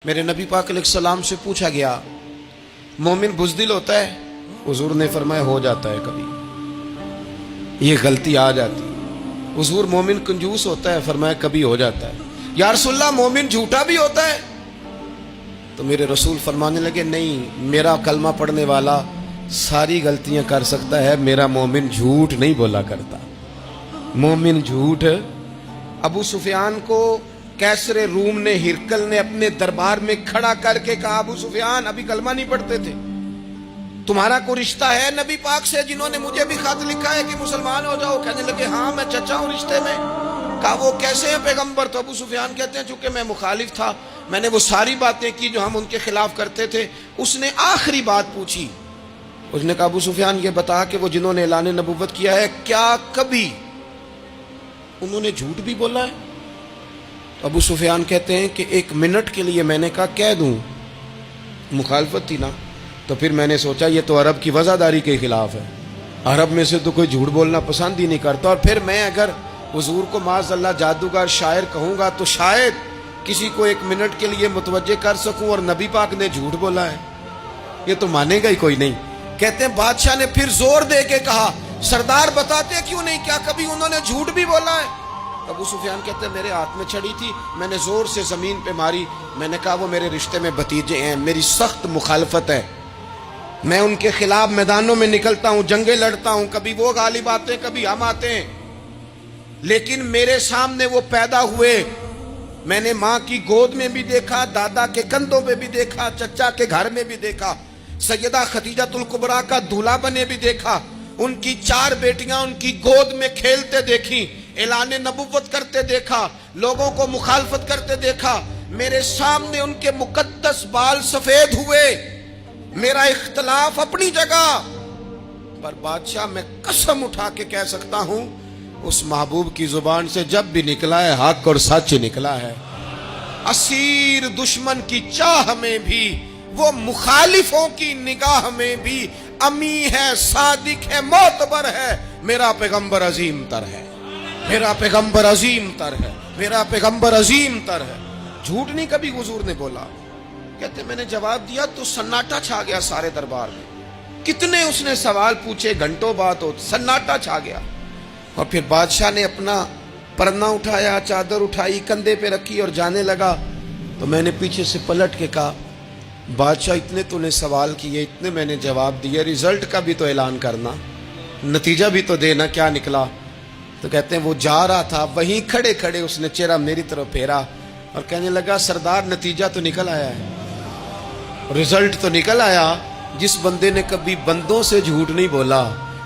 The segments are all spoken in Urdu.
میرے نبی پاک علیہ السلام سے پوچھا گیا مومن بزدل ہوتا ہے؟ حضور نے فرمایا ہو جاتا ہے، کبھی یہ غلطی آ جاتی ہے۔ حضور مومن کنجوس ہوتا ہے؟ فرمایا کبھی ہو جاتا ہے۔ یا رسول اللہ مومن جھوٹا بھی ہوتا ہے؟ تو میرے رسول فرمانے لگے نہیں، میرا کلمہ پڑھنے والا ساری غلطیاں کر سکتا ہے، میرا مومن جھوٹ نہیں بولا کرتا۔ مومن جھوٹ۔ ابو سفیان کو کیسر روم نے، ہرکل نے اپنے دربار میں کھڑا کر کے کہا ابو سفیان ابھی کلمہ نہیں پڑھتے تھے، تمہارا کوئی رشتہ ہے نبی پاک سے جنہوں نے مجھے بھی خط لکھا ہے کہ مسلمان ہو جاؤ؟ کہنے لگے ہاں میں چچا ہوں رشتے میں۔ کہا وہ کیسے ہیں پیغمبر؟ تو ابو سفیان کہتے ہیں چونکہ میں مخالف تھا، میں نے وہ ساری باتیں کی جو ہم ان کے خلاف کرتے تھے۔ اس نے آخری بات پوچھی، اس نے کہا ابو سفیان یہ بتا کہ وہ جنہوں نے اعلان نبوت کیا ہے کیا کبھی انہوں نے جھوٹ بھی بولا ہے؟ ابو سفیان کہتے ہیں کہ ایک منٹ کے لیے میں نے کہا کہہ دوں، مخالفت تھی نا، تو پھر میں نے سوچا یہ تو عرب کی وزاداری کے خلاف ہے، عرب میں سے تو کوئی جھوٹ بولنا پسند ہی نہیں کرتا، اور پھر میں اگر حضور کو معاذ اللہ جادوگر شاعر کہوں گا تو شاید کسی کو ایک منٹ کے لیے متوجہ کر سکوں، اور نبی پاک نے جھوٹ بولا ہے، یہ تو مانے گا ہی کوئی نہیں۔ کہتے ہیں بادشاہ نے پھر زور دے کے کہا سردار بتاتے کیوں نہیں، کیا کبھی انہوں نے جھوٹ بھی بولا ہے؟ ابو سفیان کہتے ہیں میرے ہاتھ میں چھڑی تھی، میں نے زور سے زمین پہ ماری، میں نے کہا وہ میرے رشتے میں بھتیجے ہیں، میری سخت مخالفت ہے، میں ان کے خلاف میدانوں میں نکلتا ہوں، جنگیں لڑتا ہوں، کبھی وہ غالب آتے ہیں کبھی ہم آتے ہیں، لیکن میرے سامنے وہ پیدا ہوئے، میں نے ماں کی گود میں بھی دیکھا، دادا کے کندھوں پہ بھی دیکھا، چچا کے گھر میں بھی دیکھا، سیدہ خدیجہ الکبریٰ کا دولہا بنے بھی دیکھا، ان کی 4 بیٹیاں ان کی گود میں کھیلتے دیکھی، اعلان نبوت کرتے دیکھا، لوگوں کو مخالفت کرتے دیکھا، میرے سامنے ان کے مقدس بال سفید ہوئے، میرا اختلاف اپنی جگہ، پر بادشاہ میں قسم اٹھا کے کہہ سکتا ہوں اس محبوب کی زبان سے جب بھی نکلا ہے حق اور سچ نکلا ہے۔ اسیر دشمن کی چاہ میں بھی، وہ مخالفوں کی نگاہ میں بھی امی ہے، صادق ہے، معتبر ہے، میرا پیغمبر عظیم تر ہے، میرا پیغمبر عظیم تر ہے، میرا پیغمبر عظیم تر ہے۔ جھوٹ نہیں کبھی حضور نے بولا۔ کہتے میں نے جواب دیا تو سناٹا چھا گیا سارے دربار میں، کتنے اس نے سوال پوچھے، گھنٹوں بات ہو، سناٹا چھا گیا۔ اور پھر بادشاہ نے اپنا پرنا اٹھایا، چادر اٹھائی، کندھے پہ رکھی اور جانے لگا، تو میں نے پیچھے سے پلٹ کے کہا بادشاہ اتنے تو نے سوال کیے، اتنے میں نے جواب دیے، رزلٹ کا بھی تو اعلان کرنا، نتیجہ بھی تو دینا، کیا نکلا؟ تو کہتے ہیں وہ جا رہا تھا، وہیں کھڑے کھڑے اس نے چہرہ میری طرف پھیرا اور کہنے لگا سردار نتیجہ تو نکل آیا ہے، رزلٹ تو نکل آیا۔ جس بندے نے کبھی بندوں سے جھوٹ نہیں بولا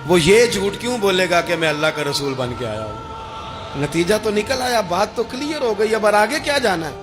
وہ یہ جھوٹ کیوں بولے گا کہ میں اللہ کا رسول بن کے آیا ہوں؟ نتیجہ تو نکل آیا، بات تو کلیئر ہو گئی، اب آگے کیا جانا ہے؟